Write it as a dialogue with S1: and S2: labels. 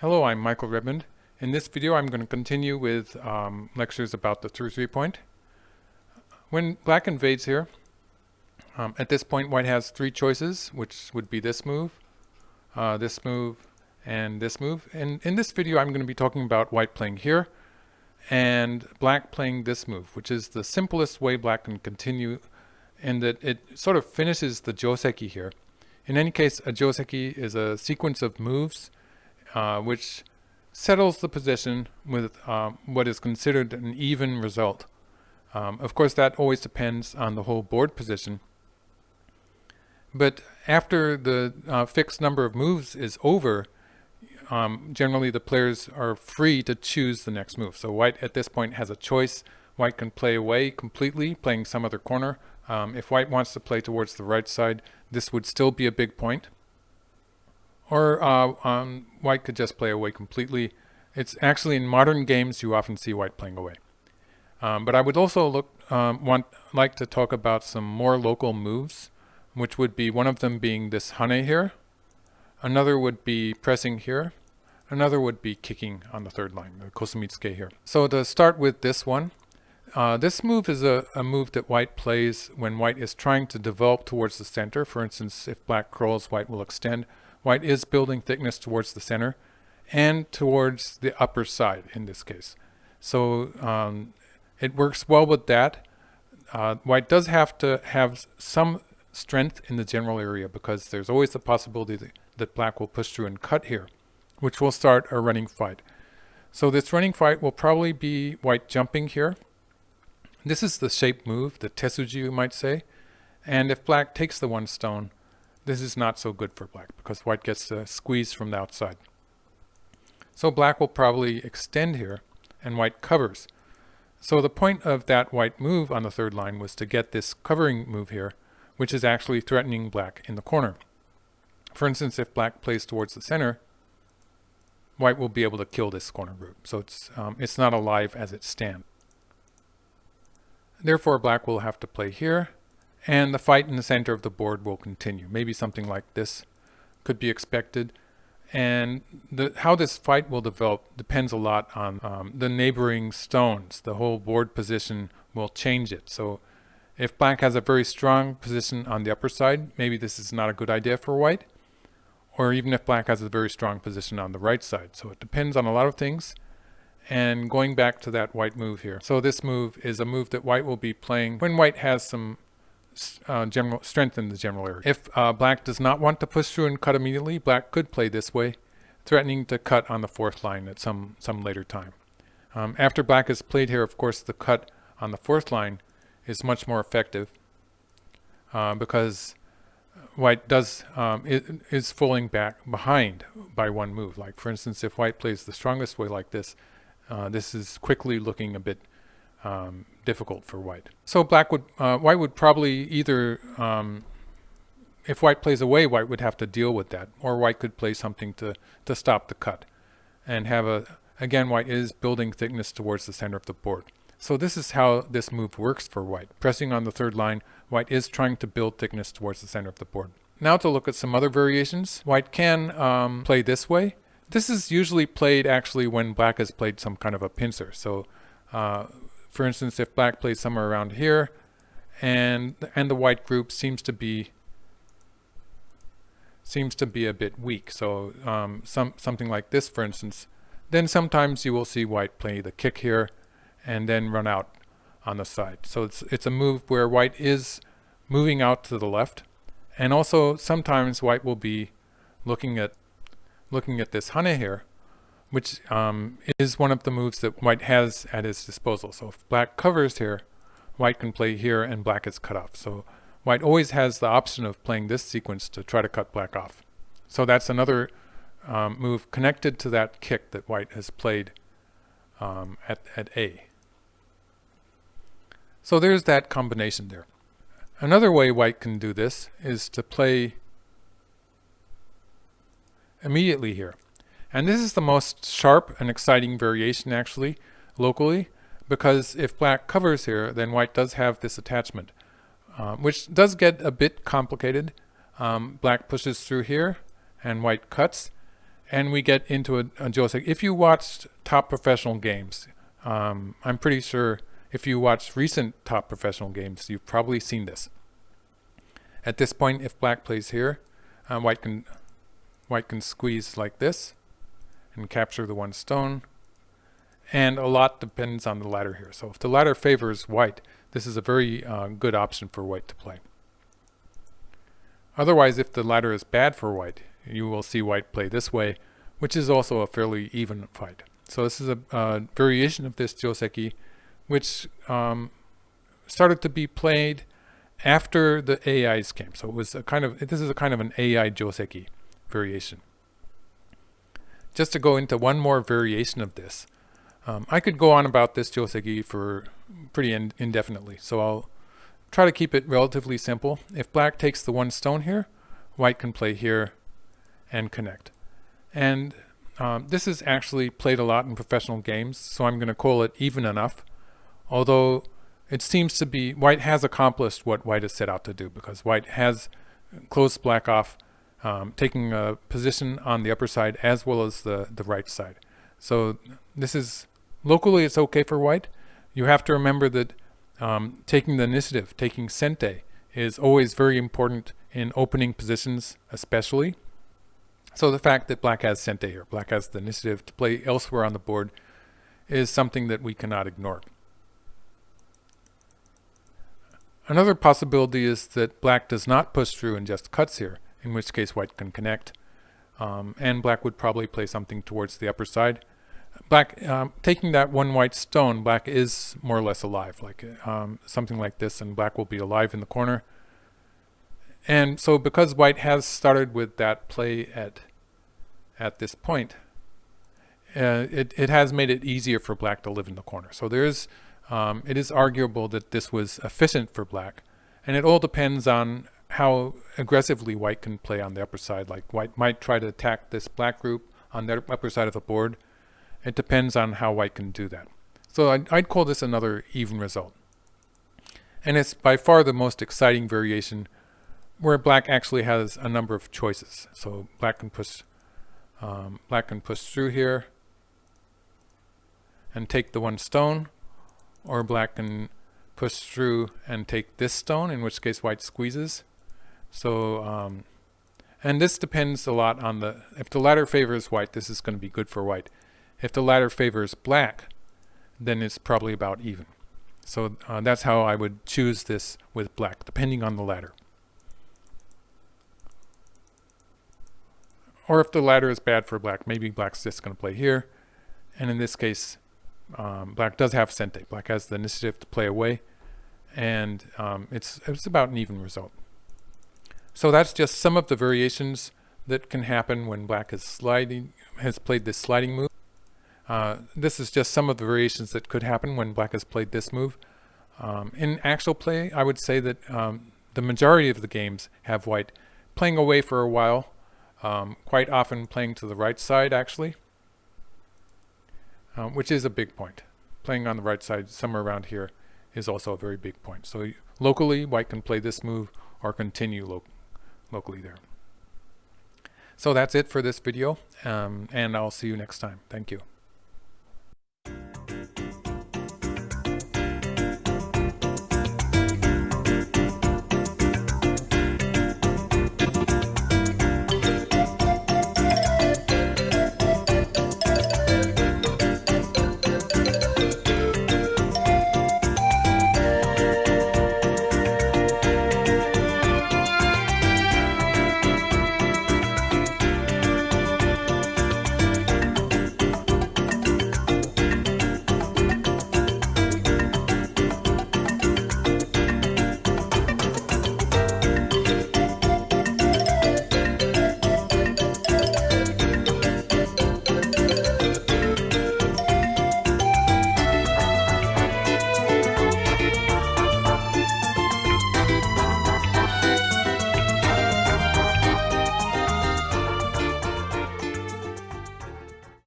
S1: Hello, I'm Michael Redmond. In this video I'm going to continue with lectures about the through 3-point. When black invades here, at this point white has three choices, which would be this move, and this move. And in this video I'm going to be talking about white playing here and black playing this move, which is the simplest way black can continue in that it sort of finishes the joseki here. In any case, a joseki is a sequence of moves which settles the position with what is considered an even result. Of course, that always depends on the whole board position. But after the fixed number of moves is over, generally the players are free to choose the next move. So white at this point has a choice. White can play away completely, playing some other corner. If white wants to play towards the right side, this would still be a big point. Or white could just play away completely. It's actually in modern games you often see white playing away. But I would also like to talk about some more local moves, which would be one of them being this hane here. Another would be pressing here. Another would be kicking on the third line, the kosumitsuke here. So to start with this one, this move is a move that white plays when white is trying to develop towards the center. For instance, if black curls, white will extend. White is building thickness towards the center and towards the upper side in this case. So it works well with that. White does have to have some strength in the general area because there's always the possibility that black will push through and cut here, which will start a running fight. So this running fight will probably be white jumping here. This is the shape move, the tesuji you might say. And if black takes the one stone, this is not so good for black because white gets to squeeze from the outside. So black will probably extend here and white covers. So the point of that white move on the third line was to get this covering move here, which is actually threatening black in the corner. For instance, if black plays towards the center, white will be able to kill this corner group. So it's not alive as it stands. Therefore, black will have to play here, and the fight in the center of the board will continue. Maybe something like this could be expected. And how this fight will develop depends a lot on the neighboring stones. The whole board position will change it. So if black has a very strong position on the upper side, maybe this is not a good idea for white. Or even if black has a very strong position on the right side. So it depends on a lot of things. And going back to that white move here. So this move is a move that white will be playing when white has some general strength in the general area. If black does not want to push through and cut immediately, black could play this way, threatening to cut on the fourth line at some later time. After black is played here, of course, the cut on the fourth line is much more effective because white is falling back behind by one move. Like for instance, if white plays the strongest way like this, this is quickly looking a bit difficult for white. So white would probably either, if white plays away, white would have to deal with that, or white could play something to stop the cut, and again, white is building thickness towards the center of the board. So this is how this move works for white. Pressing on the third line, white is trying to build thickness towards the center of the board. Now to look at some other variations. White can play this way. This is usually played actually when black has played some kind of a pincer. So for instance, if black plays somewhere around here and the white group seems to be a bit weak. So something like this, for instance, then sometimes you will see white play the kick here and then run out on the side. So it's a move where white is moving out to the left, and also sometimes white will be looking at this hane here, which is one of the moves that white has at his disposal. So if black covers here, white can play here and black is cut off. So white always has the option of playing this sequence to try to cut black off. So that's another move connected to that kick that white has played at A. So there's that combination there. Another way white can do this is to play immediately here. And this is the most sharp and exciting variation actually, locally, because if black covers here, then white does have this attachment, which does get a bit complicated. Black pushes through here and white cuts, and we get into a joseki. If you watched top professional games, I'm pretty sure if you watched recent top professional games, you've probably seen this. At this point, if black plays here, white can squeeze like this and capture the one stone. And a lot depends on the ladder here. So if the ladder favors white, this is a very good option for white to play. Otherwise, if the ladder is bad for white, you will see white play this way, which is also a fairly even fight. So this is a variation of this joseki, which started to be played after the AIs came. So it was this is a kind of an AI joseki variation. Just to go into one more variation of this, I could go on about this joseki for pretty indefinitely, so I'll try to keep it relatively simple. If black takes the one stone here, white can play here and connect. And this is actually played a lot in professional games, so I'm going to call it even enough. Although it seems to be white has accomplished what white has set out to do, because white has closed black off, taking a position on the upper side as well as the right side. So this is locally it's okay for white. You have to remember that taking the initiative, taking sente, is always very important in opening positions especially. So the fact that black has sente here, black has the initiative to play elsewhere on the board, is something that we cannot ignore. Another possibility is that black does not push through and just cuts here, in which case white can connect, and black would probably play something towards the upper side. Black, taking that one white stone, black is more or less alive, like something like this, and black will be alive in the corner. And so because white has started with that play at this point, it has made it easier for black to live in the corner. So there is, it is arguable that this was efficient for black, and it all depends on how aggressively white can play on the upper side. Like white might try to attack this black group on the upper side of the board. It depends on how white can do that. So I'd call this another even result. And it's by far the most exciting variation where black actually has a number of choices. So black can push through here and take the one stone, or black can push through and take this stone, in which case white squeezes. So, and this depends a lot on if the ladder favors white, this is going to be good for white. If the ladder favors black, then it's probably about even. So that's how I would choose this with black, depending on the ladder. Or if the ladder is bad for black, maybe black's just going to play here. And in this case, black does have sente. Black has the initiative to play away, and it's about an even result. So that's just some of the variations that can happen when black has played this sliding move. This is just some of the variations that could happen when black has played this move. In actual play, I would say that the majority of the games have white playing away for a while, quite often playing to the right side actually, which is a big point. Playing on the right side somewhere around here is also a very big point. So locally, white can play this move or continue locally there. So that's it for this video, and I'll see you next time. Thank you.